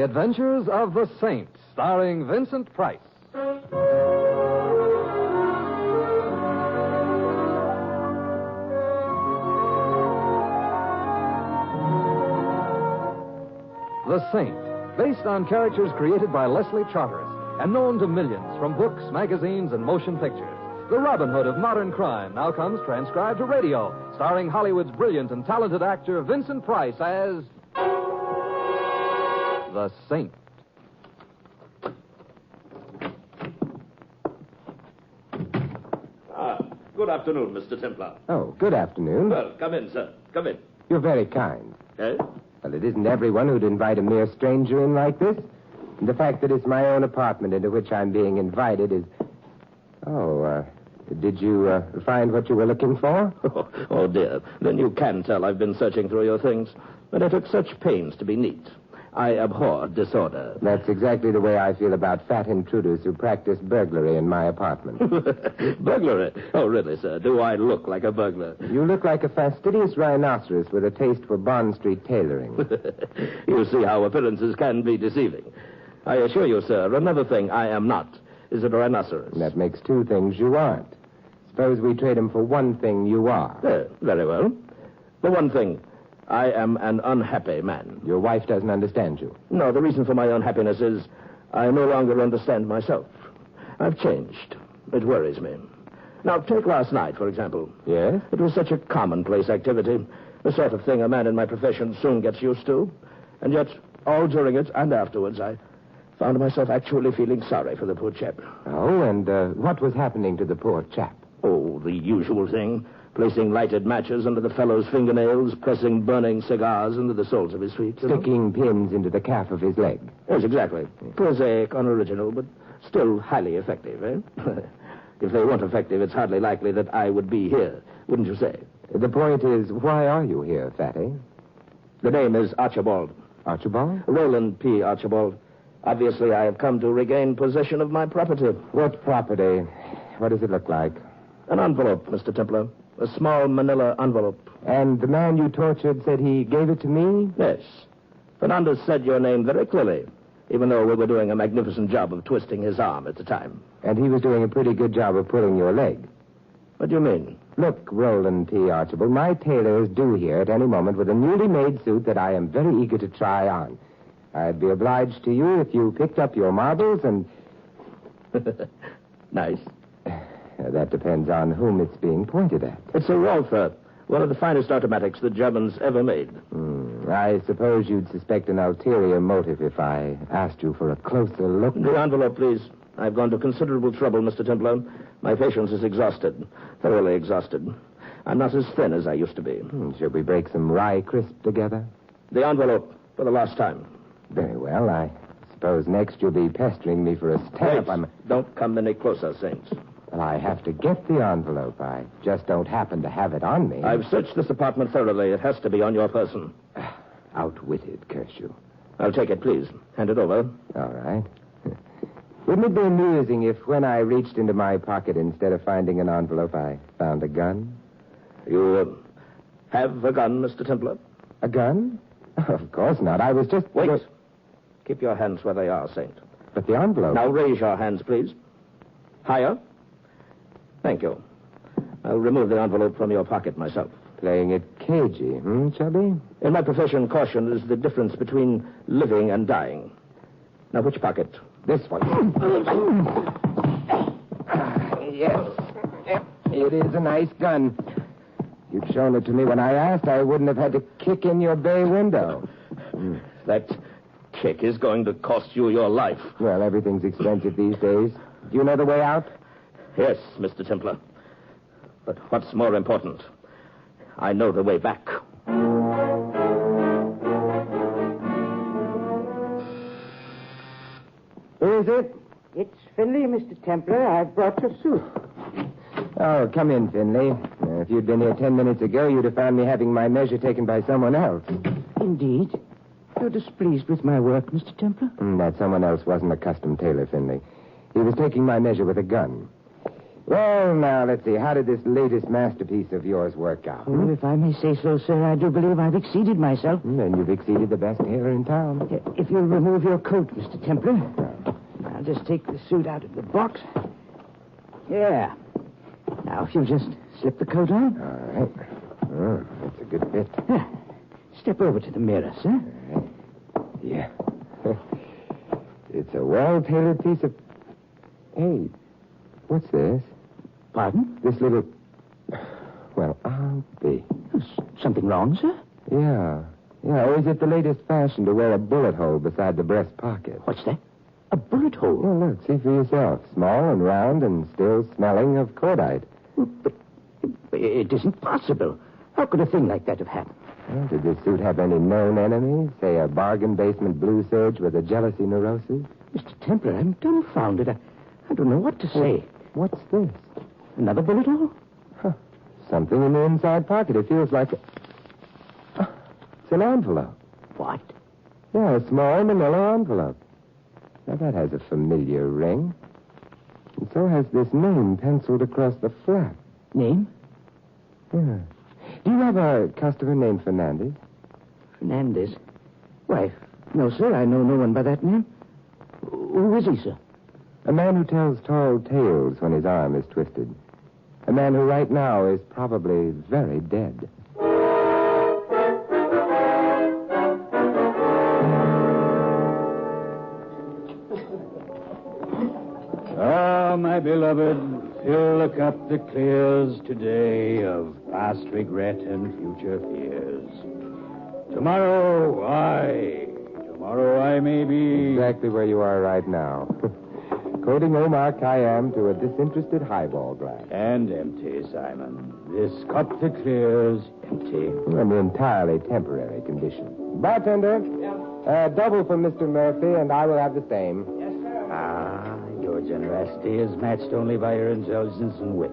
The Adventures of the Saint, starring Vincent Price. The Saint, based on characters created by Leslie Charteris and known to millions from books, magazines, and motion pictures. The Robin Hood of modern crime now comes transcribed to radio, starring Hollywood's brilliant and talented actor Vincent Price as the Saint. Good afternoon, Mr. Templar. Oh, good afternoon. Well, come in, sir. Come in. You're very kind. Eh? Well, it isn't everyone who'd invite a mere stranger in like this. And the fact that it's my own apartment into which I'm being invited is... did you find what you were looking for? Oh, dear. Then you can tell I've been searching through your things. But I took such pains to be neat. I abhor disorder. That's exactly the way I feel about fat intruders who practice burglary in my apartment. Burglary? Oh, really, sir? Do I look like a burglar? You look like a fastidious rhinoceros with a taste for Bond Street tailoring. You see how appearances can be deceiving. I assure you, sir, another thing I am not is a rhinoceros. That makes two things you aren't. Suppose we trade them for one thing you are. Very well. For one thing, I am an unhappy man. Your wife doesn't understand you. No, the reason for my unhappiness is I no longer understand myself. I've changed. It worries me. Now, take last night, for example. Yes? It was such a commonplace activity, the sort of thing a man in my profession soon gets used to. And yet, all during it and afterwards, I found myself actually feeling sorry for the poor chap. Oh, and what was happening to the poor chap? Oh, the usual thing. Placing lighted matches under the fellow's fingernails, pressing burning cigars into the soles of his feet. Sticking pins into the calf of his leg. Yes, exactly. Prosaic, unoriginal, but still highly effective, eh? If they weren't effective, it's hardly likely that I would be here, wouldn't you say? The point is, why are you here, Fatty? The name is Archibald. Archibald? Roland P. Archibald. Obviously, I have come to regain possession of my property. What property? What does it look like? An envelope, Mr. Templar. A small manila envelope. And the man you tortured said he gave it to me? Yes. Fernandez said your name very clearly, even though we were doing a magnificent job of twisting his arm at the time. And he was doing a pretty good job of pulling your leg. What do you mean? Look, Roland P. Archibald, my tailor is due here at any moment with a newly made suit that I am very eager to try on. I'd be obliged to you if you picked up your marbles and... Nice. That depends on whom it's being pointed at. It's a Walther, one of the finest automatics the Germans ever made. I suppose you'd suspect an ulterior motive if I asked you for a closer look. The envelope, please. I've gone to considerable trouble, Mr. Templar. My patience is exhausted, thoroughly exhausted. I'm not as thin as I used to be. Shall we break some rye crisp together? The envelope, for the last time. Very well. I suppose next you'll be pestering me for a stamp. Don't come any closer, Saints. Well, I have to get the envelope. I just don't happen to have it on me. I've searched this apartment thoroughly. It has to be on your person. Outwitted, curse you. I'll take it, please. Hand it over. All right. Wouldn't it be amusing if when I reached into my pocket, instead of finding an envelope, I found a gun? You have a gun, Mr. Templar? A gun? Of course not. I was just... Wait. Keep your hands where they are, Saint. But the envelope... Now raise your hands, please. Higher. Thank you. I'll remove the envelope from your pocket myself. Playing it cagey, Chubby? In my profession, caution is the difference between living and dying. Now, which pocket? This one. Yes. It is a nice gun. You'd shown it to me when I asked, I wouldn't have had to kick in your bay window. That kick is going to cost you your life. Well, everything's expensive these days. Do you know the way out? Yes, Mr. Templar. But what's more important, I know the way back. Who is it? It's Finley, Mr. Templar. I've brought your suit. Oh, come in, Finley. If you'd been here 10 minutes ago, you'd have found me having my measure taken by someone else. Indeed. You're displeased with my work, Mr. Templar? That someone else wasn't a custom tailor, Finley. He was taking my measure with a gun. Well, now, let's see. How did this latest masterpiece of yours work out? Oh, if I may say so, sir, I do believe I've exceeded myself. Then you've exceeded the best tailor in town. If you'll remove your coat, Mr. Templar. I'll just take the suit out of the box. Yeah. Now, if you'll just slip the coat on. All right. Oh, that's a good fit. Step over to the mirror, sir. All right. Yeah. It's a well-tailored piece of... Hey, what's this? Pardon? This little... Well, I'll be. Something wrong, sir? Yeah. Or is it the latest fashion to wear a bullet hole beside the breast pocket? What's that? A bullet hole? Well, look, see for yourself. Small and round and still smelling of cordite. But it isn't possible. How could a thing like that have happened? Well, did this suit have any known enemies? Say a bargain basement blue serge with a jealousy neurosis? Mr. Templar, I'm dumbfounded. I don't know what to say. What's this? Another bullet hole? Something in the inside pocket. It feels like it's an envelope. What? Yeah, a small manila envelope. Now, that has a familiar ring. And so has this name penciled across the flap. Name? Yeah. Do you have a customer named Fernandez? Fernandez? Why, no, sir. I know no one by that name. Who is he, sir? A man who tells tall tales when his arm is twisted. A man who right now is probably very dead. Ah, my beloved, fill the cup that clears today of past regret and future fears. Tomorrow I may be... Exactly where you are right now. Quoting Omar Khayyam to a disinterested highball glass. And empty, Simon. This cup that clears, empty. An entirely temporary condition. Bartender, double for Mr. Murphy, and I will have the same. Yes, sir. Ah, your generosity is matched only by your intelligence and wit.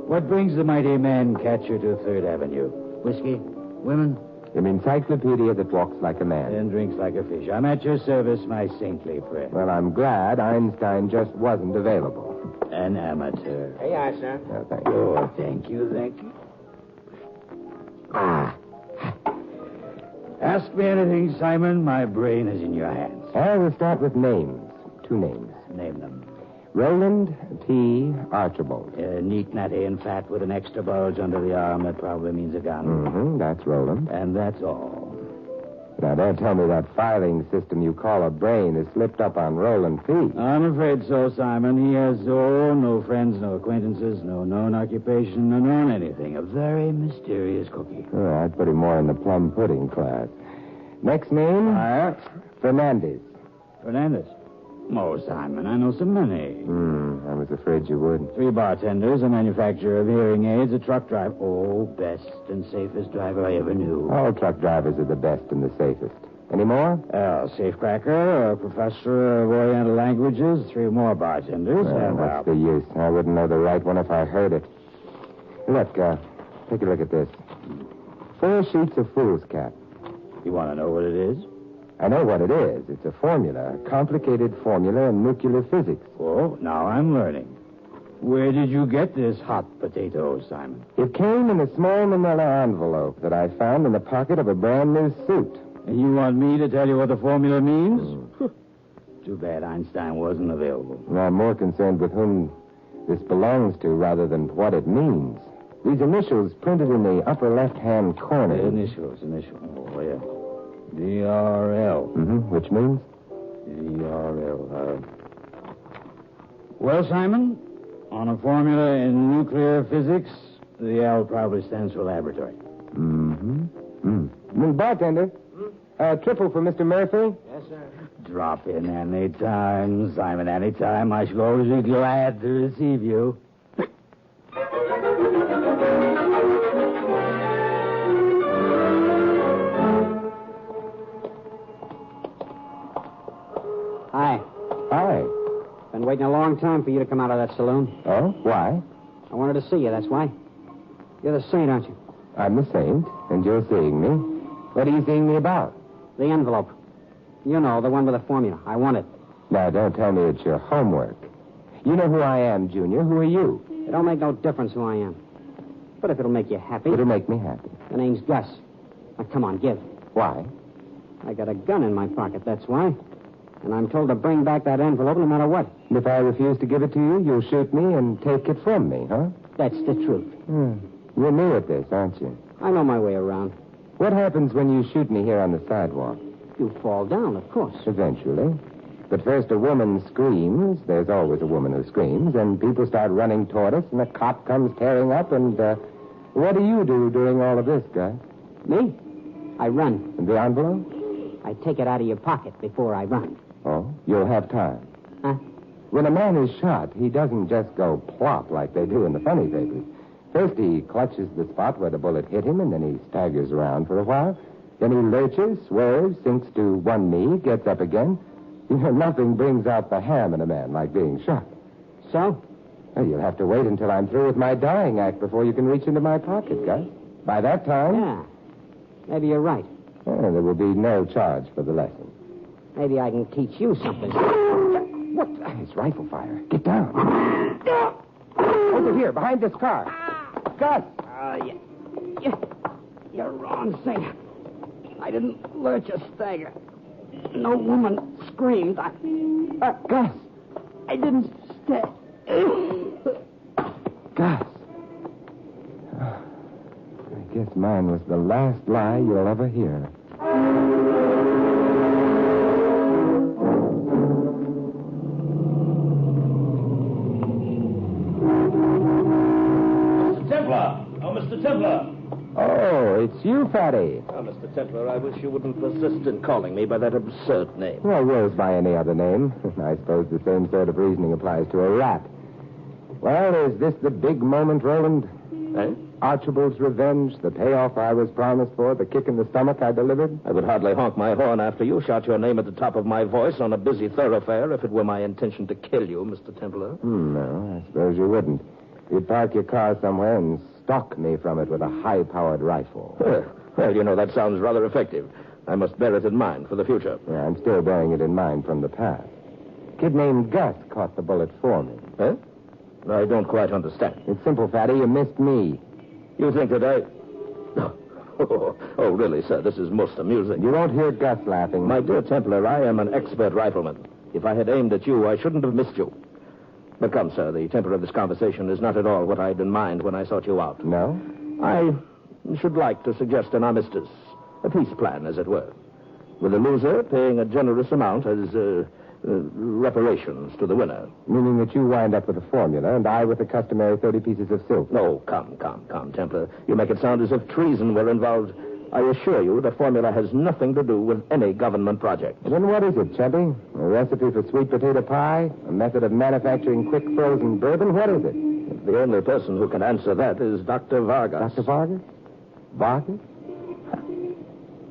What brings the mighty man catcher to 3rd Avenue? Whiskey? Women? An encyclopedia that walks like a man. And drinks like a fish. I'm at your service, my saintly friend. Well, I'm glad Einstein just wasn't available. An amateur. Here you are, sir. Oh, thank you. Oh, thank you. Ah. Ask me anything, Simon. My brain is in your hands. I will start with names. 2 names. Name them. Roland T. Archibald. Neat, natty, and fat with an extra bulge under the arm. That probably means a gun. Mm-hmm, that's Roland. And that's all. Now, don't tell me that filing system you call a brain is slipped up on Roland P. I'm afraid so, Simon. He has, no friends, no acquaintances, no known occupation, no known anything. A very mysterious cookie. Oh, I'd put him more in the plum pudding class. Next name? Fernandez. Fernandez. Oh, Simon, I know so many. I was afraid you would. 3 bartenders, a manufacturer of hearing aids, a truck driver. Oh, best and safest driver I ever knew. All truck drivers are the best and the safest. Any more? Safecracker, a professor of Oriental languages, 3 more bartenders. Well, what's the use? I wouldn't know the right one if I heard it. Look, take a look at this. 4 sheets of foolscap. You want to know what it is? I know what it is. It's a formula, a complicated formula in nuclear physics. Oh, now I'm learning. Where did you get this hot potato, Simon? It came in a small manila envelope that I found in the pocket of a brand new suit. And you want me to tell you what the formula means? Too bad Einstein wasn't available. I'm more concerned with whom this belongs to rather than what it means. These initials printed in the upper left-hand corner. Initials. Oh, yeah. D-R-L. Which means? D-R-L. Well, Simon, on a formula in nuclear physics, the L probably stands for laboratory. Bartender, triple for Mr. Murphy. Yes, sir. Drop in any time, Simon, any time. I shall always be glad to receive you. Hi. Been waiting a long time for you to come out of that saloon. Oh, why? I wanted to see you, that's why. You're the saint, aren't you? I'm the saint, and you're seeing me. What are you seeing me about? The envelope. You know, the one with the formula. I want it. Now, don't tell me it's your homework. You know who I am, Junior. Who are you? It don't make no difference who I am. But if it'll make you happy, It'll make me happy. the name's Gus. Now, come on, give. Why? I got a gun in my pocket, that's why. And I'm told to bring back that envelope no matter what. And if I refuse to give it to you, you'll shoot me and take it from me, huh? That's the truth. You're new at this, aren't you? I know my way around. What happens when you shoot me here on the sidewalk? You fall down, of course. Eventually. But first a woman screams. There's always a woman who screams. And people start running toward us, and a cop comes tearing up. And what do you do during all of this, Gus? Me? I run. And the envelope? I take it out of your pocket before I run. Oh, you'll have time. Huh? When a man is shot, he doesn't just go plop like they do in the funny papers. First, he clutches the spot where the bullet hit him, and then he staggers around for a while. Then he lurches, swerves, sinks to one knee, gets up again. You know, nothing brings out the ham in a man like being shot. So? Well, you'll have to wait until I'm through with my dying act before you can reach into my pocket, Gus. By that time... Yeah. Maybe you're right. There will be no charge for the lesson. Maybe I can teach you something. What? It's rifle fire. Get down. Over here, behind this car. Gus! You're wrong, Singer. I didn't lurch or stagger. No woman screamed. Gus! I didn't stay. Gus! I guess mine was the last lie you'll ever hear. Mr. Templar. Oh, it's you, Fatty. Oh, Mr. Templar, I wish you wouldn't persist in calling me by that absurd name. Well, Rose by any other name. I suppose the same sort of reasoning applies to a rat. Well, is this the big moment, Roland? Eh? Archibald's revenge, the payoff I was promised for, the kick in the stomach I delivered? I would hardly honk my horn after you shot your name at the top of my voice on a busy thoroughfare if it were my intention to kill you, Mr. Templar. No, I suppose you wouldn't. You'd park your car somewhere and stalk me from it with a high-powered rifle. Well, you know, that sounds rather effective. I must bear it in mind for the future. Yeah, I'm still bearing it in mind from the past. A kid named Gus caught the bullet for me. Eh? I don't quite understand. It's simple, Fatty. You missed me. You think that I... Oh, really, sir, this is most amusing. You won't hear Gus laughing. My dear Templar, I am an expert rifleman. If I had aimed at you, I shouldn't have missed you. But come, sir, the temper of this conversation is not at all what I had in mind when I sought you out. No? I should like to suggest an armistice, a peace plan, as it were, with the loser paying a generous amount as reparations to the winner. Meaning that you wind up with a formula and I with the customary 30 pieces of silk. No, come, Templar. You make it sound as if treason were involved. I assure you the formula has nothing to do with any government project. Then what is it, Chubby? A recipe for sweet potato pie? A method of manufacturing quick frozen bourbon? What is it? The only person who can answer that is Dr. Vargas. Dr. Vargas? Vargas?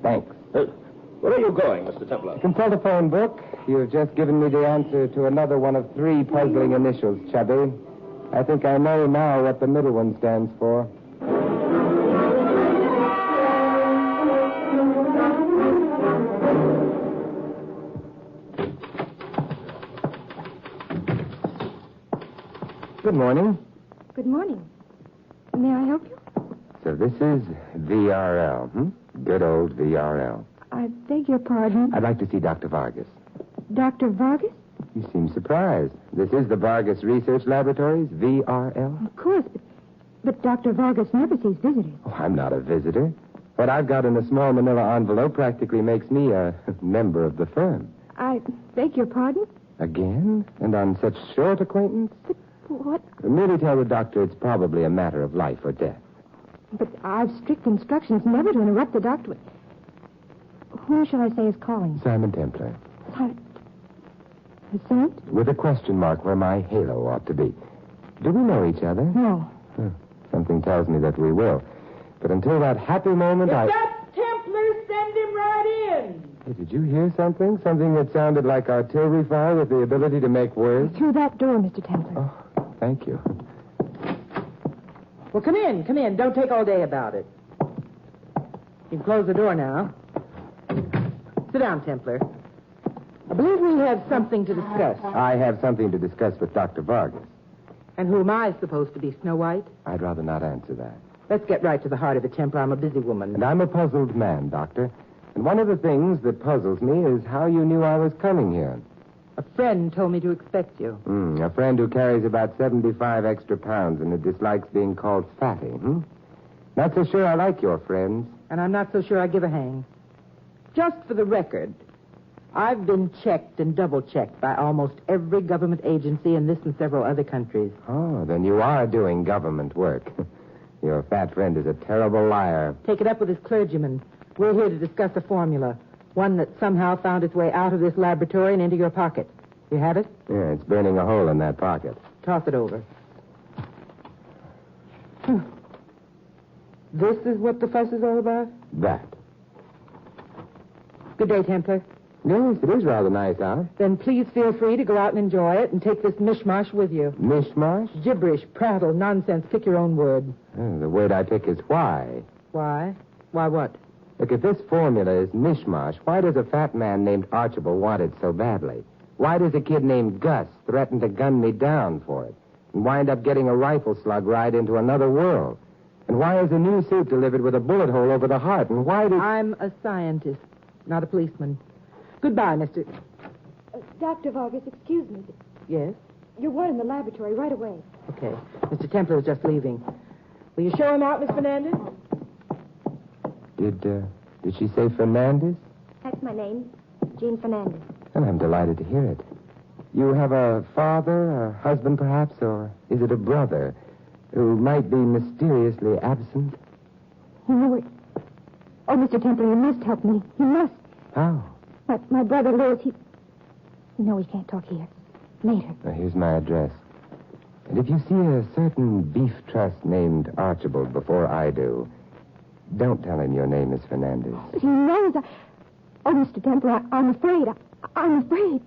Thanks. Where are you going, Mr. Templar? Consult a phone book. You've just given me the answer to another one of 3 puzzling initials, Chubby. I think I know now what the middle one stands for. Good morning. Good morning. May I help you? So this is VRL, Good old VRL. I beg your pardon. I'd like to see Dr. Vargas. Dr. Vargas? You seem surprised. This is the Vargas Research Laboratories, VRL. Of course, but Dr. Vargas never sees visitors. Oh, I'm not a visitor. What I've got in a small manila envelope practically makes me a member of the firm. I beg your pardon? Again? And on such short acquaintance? But what? Merely tell the doctor it's probably a matter of life or death. But I've strict instructions never to interrupt the doctor. Who shall I say is calling? Simon Templar. Vincent? With a question mark where my halo ought to be. Do we know each other? No. Something tells me that we will. But until that happy moment, If that's Templar, send him right in. Hey, did you hear something? Something that sounded like artillery fire with the ability to make words? Through that door, Mr. Templar. Oh, thank you. Well, come in. Don't take all day about it. You can close the door now. Sit down, Templar. I believe we have something to discuss. I have something to discuss with Dr. Vargas. And who am I supposed to be, Snow White? I'd rather not answer that. Let's get right to the heart of it, Templar. I'm a busy woman. And I'm a puzzled man, Doctor. And one of the things that puzzles me is how you knew I was coming here. A friend told me to expect you. A friend who carries about 75 extra pounds and who dislikes being called fatty, Not so sure I like your friends. And I'm not so sure I give a hang. Just for the record, I've been checked and double-checked by almost every government agency in this and several other countries. Oh, then you are doing government work. Your fat friend is a terrible liar. Take it up with his clergyman. We're here to discuss a formula, one that somehow found its way out of this laboratory and into your pocket. You have it? Yeah, it's burning a hole in that pocket. Toss it over. This is what the fuss is all about? That. Good day, Templar. Yes, it is rather nice out. Then please feel free to go out and enjoy it and take this mishmash with you. Mishmash? Gibberish, prattle, nonsense. Pick your own word. The word I pick is why. Why? Why what? Look, if this formula is mishmash, why does a fat man named Archibald want it so badly? Why does a kid named Gus threaten to gun me down for it and wind up getting a rifle slug right into another world? And why is a new suit delivered with a bullet hole over the heart? And why did... I'm a scientist, not a policeman. Goodbye, Mr. Dr. Vargas, excuse me. Yes? You're wanted in the laboratory right away. Okay. Mr. Templar is just leaving. Will you show him out, Miss Fernandez? Did she say Fernandez? That's my name, Jean Fernandez. Well, I'm delighted to hear it. You have a father, a husband perhaps, or is it a brother who might be mysteriously absent? You know it. Oh, Mr. Templar, you must help me. You must. How? My brother Lewis, he... No, we can't talk here. Later. Now, here's my address. And if you see a certain beef trust named Archibald before I do, don't tell him your name is Fernandez. But he knows I... Oh, Mr. Templar, I'm afraid. I'm afraid.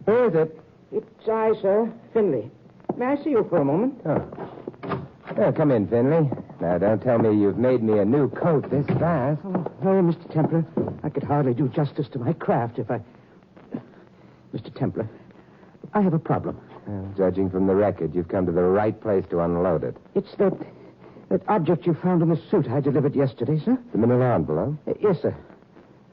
Who is it? It's I, sir. Finley. May I see you for a moment? Oh. Well, come in, Finley. Now, don't tell me you've made me a new coat this fast. Oh, Mr. Templar. I could hardly do justice to my craft if I... Mr. Templar, I have a problem. Well, judging from the record, you've come to the right place to unload it. It's that object you found in the suit I delivered yesterday, sir. The manila envelope? Yes, sir.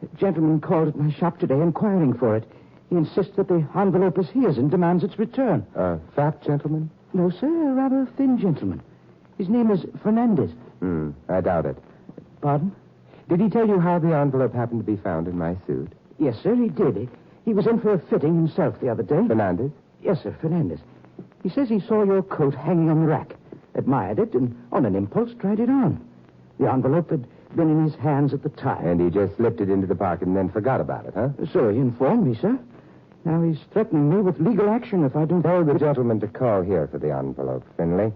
A gentleman called at my shop today inquiring for it. He insists that the envelope is his and demands its return. A fat gentleman? No, sir, a rather thin gentleman. His name is Fernandez. I doubt it. Pardon? Did he tell you how the envelope happened to be found in my suit? Yes, sir, he did. He was in for a fitting himself the other day. Fernandez? Yes, sir, Fernandez. He says he saw your coat hanging on the rack, admired it, and on an impulse tried it on. The envelope had been in his hands at the time. And he just slipped it into the pocket and then forgot about it, huh? So he informed me, sir. Now he's threatening me with legal action if I don't... Tell the gentleman to call here for the envelope, Finley.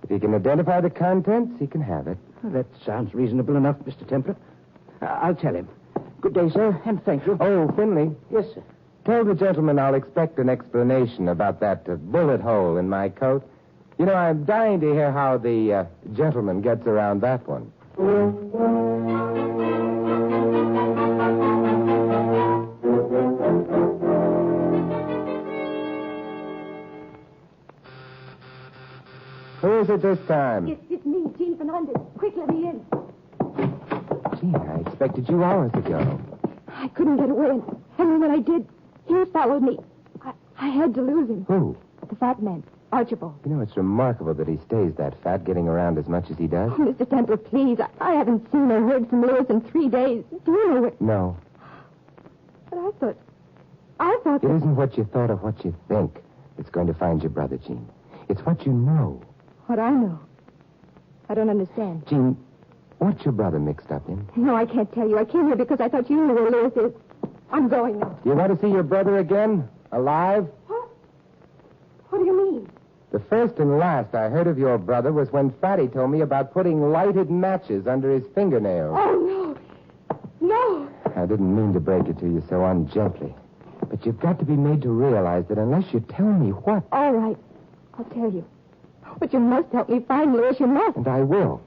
If he can identify the contents, he can have it. Well, that sounds reasonable enough, Mr. Templar. I'll tell him. Good day, sir, and thank you. Oh, Finley. Yes, sir. Tell the gentleman I'll expect an explanation about that bullet hole in my coat. You know, I'm dying to hear how the gentleman gets around that one. Who is it this time? It's me, Jean Fernandez. Quick, let me in. Gee, I expected you hours ago. I couldn't get away, and when I did, he followed me. I had to lose him. Who? The fat man, Archibald. You know, it's remarkable that he stays that fat, getting around as much as he does. Oh, Mr. Templar, please. I haven't seen or heard from Lewis in 3 days. Do you know it? No. But I thought It that... isn't what you thought or what you think that's going to find your brother, Jean. It's what you know. What I know. I don't understand. Jean, what's your brother mixed up in? No, I can't tell you. I came here because I thought you knew where Lewis is. I'm going now. You want to see your brother again? Alive? What? What do you mean? The first and last I heard of your brother was when Fatty told me about putting lighted matches under his fingernails. Oh, no. No. I didn't mean to break it to you so ungently. But you've got to be made to realize that unless you tell me what... All right. I'll tell you. But you must help me find Lewis. You must. And I will.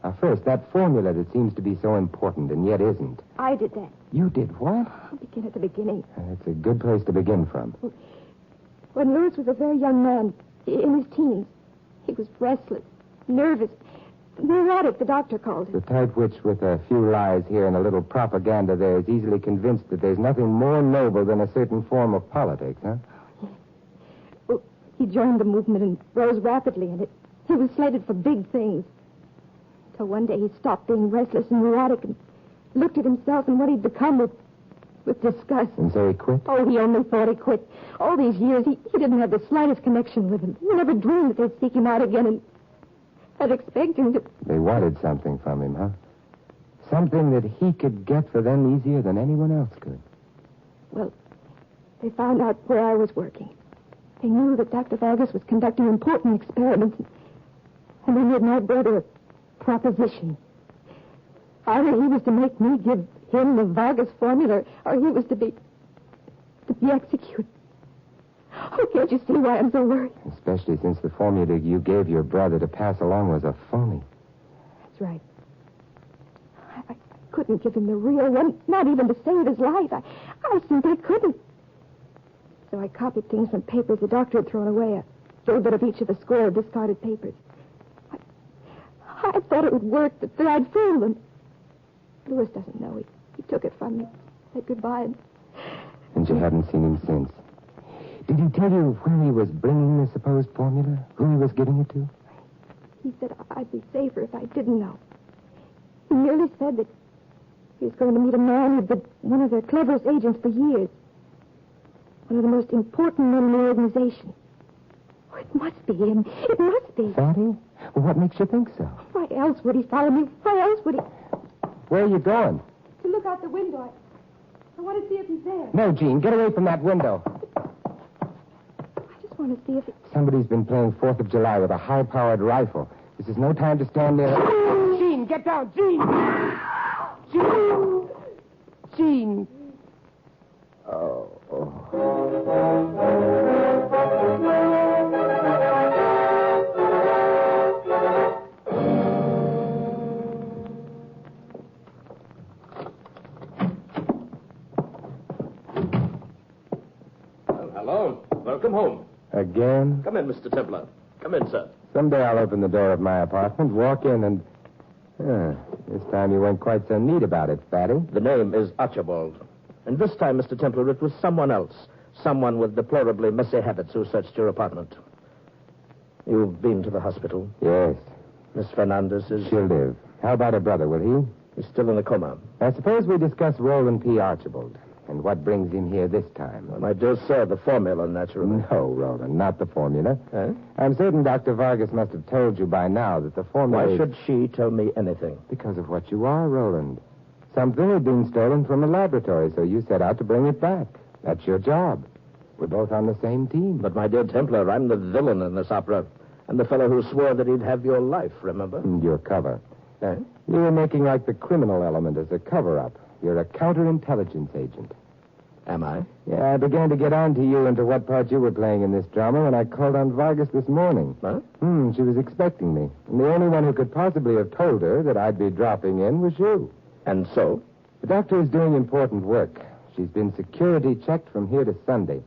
Now, first, that formula that seems to be so important and yet isn't. I did that. You did what? I'll begin at the beginning. That's a good place to begin from. When Lewis was a very young man, in his teens, he was restless, nervous, neurotic, the doctor called him. The type which, with a few lies here and a little propaganda there, is easily convinced that there's nothing more noble than a certain form of politics, huh? Well, he joined the movement and rose rapidly in it. He was slated for big things. Till one day he stopped being restless and neurotic and looked at himself and what he'd become with disgust. And so he quit? Oh, he only thought he quit. All these years, he didn't have the slightest connection with him. He never dreamed that they'd seek him out again and expect him to... They wanted something from him, huh? Something that he could get for them easier than anyone else could. Well, they found out where I was working. They knew that Dr. Vargas was conducting important experiments. And they made my brother a proposition. Either he was to make me give him the Vargas formula, or he was to be executed. Oh, can't you see why I'm so worried? Especially since the formula you gave your brother to pass along was a phony. That's right. I couldn't give him the real one, not even to save his life. I simply couldn't. So I copied things from papers the doctor had thrown away, a little bit of each of a score of discarded papers. I thought it would work, that I'd fool them. Lewis doesn't know. He took it from me, said goodbye, And you haven't seen him since. Did he tell you where he was bringing the supposed formula? Who he was giving it to? He said I'd be safer if I didn't know. He merely said that he was going to meet a man who'd been one of their cleverest agents for years. One of the most important men in the organization. Oh, it must be him. It must be. Fatty? Well, what makes you think so? Why else would he follow me? Why else would he... Where are you going? To look out the window. I want to see if he's there. No, Gene, get away from that window. I just want to see if he... Somebody's been playing 4th of July with a high-powered rifle. This is no time to stand there. Gene, get down! Gene! Gene! Gene! Oh. Hello. Welcome home. Again? Come in, Mr. Templar. Come in, sir. Someday I'll open the door of my apartment, walk in, and... this time you weren't quite so neat about it, Fatty. The name is Archibald. And this time, Mr. Templar, it was someone else. Someone with deplorably messy habits who searched your apartment. You've been to the hospital. Yes. Miss Fernandez is... She'll live. How about her brother, will he? He's still in a coma. I suppose we discuss Roland P. Archibald and what brings him here this time. Well, my dear sir, the formula, naturally. No, Roland, not the formula. Eh? I'm certain Dr. Vargas must have told you by now that the formula... Why should she tell me anything? Because of what you are, Roland. Something had been stolen from a laboratory, so you set out to bring it back. That's your job. We're both on the same team. But, my dear Templar, I'm the villain in this opera. I'm the fellow who swore that he'd have your life, remember? And your cover. Eh? You were making like the criminal element as a cover-up. You're a counterintelligence agent. Am I? Yeah, I began to get on to you and to what part you were playing in this drama when I called on Vargas this morning. Huh? She was expecting me. And the only one who could possibly have told her that I'd be dropping in was you. And so? The doctor is doing important work. She's been security checked from here to Sunday.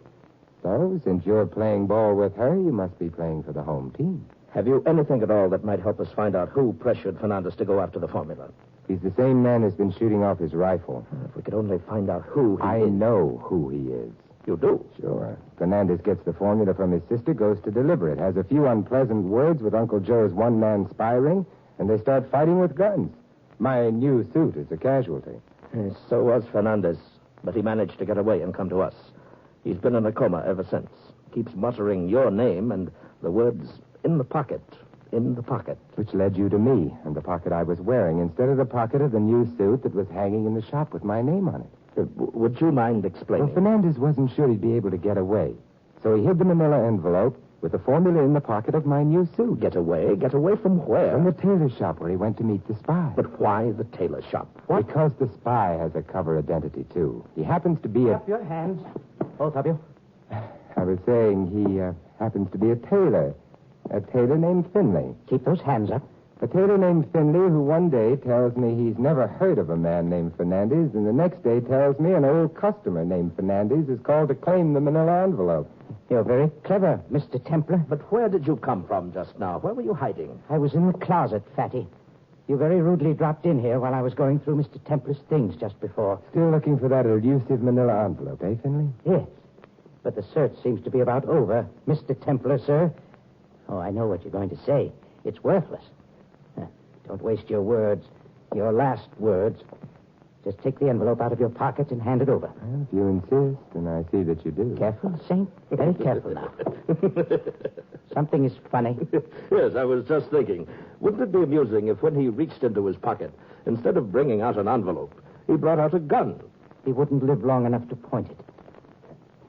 So, since you're playing ball with her, you must be playing for the home team. Have you anything at all that might help us find out who pressured Fernandez to go after the formula? He's the same man who's been shooting off his rifle. If we could only find out who he I is. know who he is. You do? Sure. Fernandez gets the formula from his sister, goes to deliver it, has a few unpleasant words with Uncle Joe's one-man spy ring, and they start fighting with guns. My new suit is a casualty. So was Fernandez, but he managed to get away and come to us. He's been in a coma ever since. Keeps muttering your name and the words, in the pocket, in the pocket. Which led you to me and the pocket I was wearing, instead of the pocket of the new suit that was hanging in the shop with my name on it. Would you mind explaining? Well, Fernandez wasn't sure he'd be able to get away. So he hid the manila envelope with the formula in the pocket of my new suit. Get away? Get away from where? From the tailor shop where he went to meet the spy. But why the tailor shop? What? Because the spy has a cover identity, too. He happens to be Up your hands, both of you. I was saying happens to be a tailor named Finley. Keep those hands up. A tailor named Finley who one day tells me he's never heard of a man named Fernandez, and the next day tells me an old customer named Fernandez is called to claim the manila envelope. You're very clever, Mr. Templar. But where did you come from just now? Where were you hiding? I was in the closet, Fatty. You very rudely dropped in here while I was going through Mr. Templar's things just before. Still looking for that elusive manila envelope, eh, Finley? Yes. But the search seems to be about over, Mr. Templar, sir. Oh, I know what you're going to say. It's worthless. Don't waste your words. Your last words. Just take the envelope out of your pocket and hand it over. Well, if you insist, and I see that you do. Careful, Saint. Very careful now. Something is funny. Yes, I was just thinking. Wouldn't it be amusing if when he reached into his pocket, instead of bringing out an envelope, he brought out a gun? He wouldn't live long enough to point it.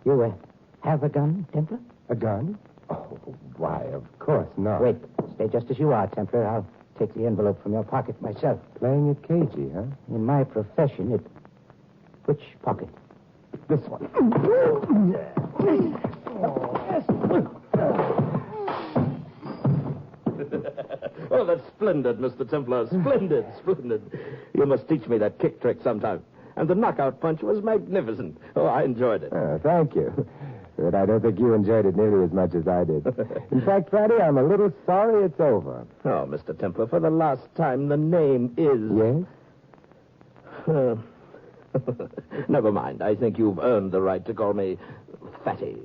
You have a gun, Templar? A gun? Oh, why, of course not. Wait. Stay just as you are, Templar. I'll take the envelope from your pocket myself. Playing it cagey, huh? In my profession, it... Which pocket? This one. Oh, that's splendid, Mr. Templar. Splendid, splendid. You must teach me that kick trick sometime. And the knockout punch was magnificent. Oh, I enjoyed it. Thank you. But I don't think you enjoyed it nearly as much as I did. In fact, Fatty, I'm a little sorry it's over. Oh, Mr. Templar, for the last time, the name is... Yes? Never mind. I think you've earned the right to call me Fatty.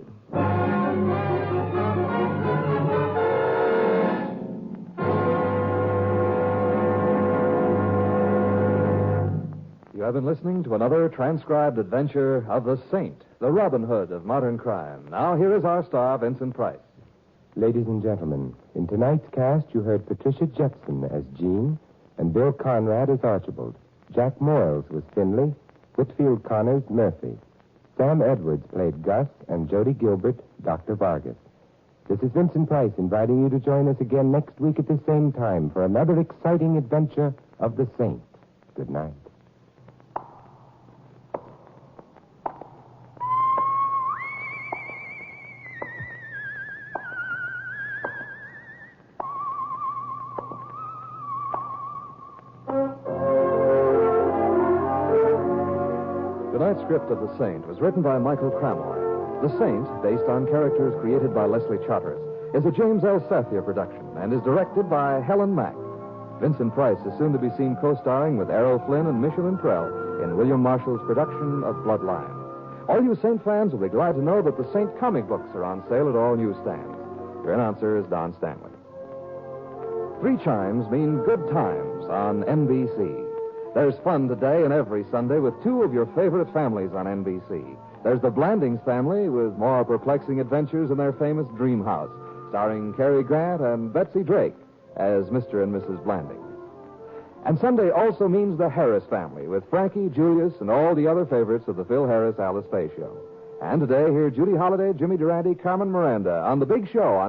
You have been listening to another transcribed adventure of the Saint, the Robin Hood of modern crime. Now, here is our star, Vincent Price. Ladies and gentlemen, in tonight's cast, you heard Patricia Jepson as Jean and Bill Conrad as Archibald. Jack Moyles was Finley, Whitfield Connors, Murphy. Sam Edwards played Gus, and Jody Gilbert, Dr. Vargas. This is Vincent Price inviting you to join us again next week at the same time for another exciting adventure of the Saint. Good night. Tonight's script of The Saint was written by Michael Cramoy. The Saint, based on characters created by Leslie Charteris, is a James L. Sathia production and is directed by Helen Mack. Vincent Price is soon to be seen co-starring with Errol Flynn and Michelin Prell in William Marshall's production of Bloodline. All you Saint fans will be glad to know that the Saint comic books are on sale at all newsstands. Your announcer is Don Stanley. 3 chimes mean good times on NBC. There's fun today and every Sunday with 2 of your favorite families on NBC. There's the Blandings family with more perplexing adventures in their famous dream house, starring Cary Grant and Betsy Drake as Mr. and Mrs. Blanding. And Sunday also means the Harris family with Frankie, Julius, and all the other favorites of the Phil Harris Alice Faye show. And today, hear Judy Holliday, Jimmy Durante, Carmen Miranda on The Big Show on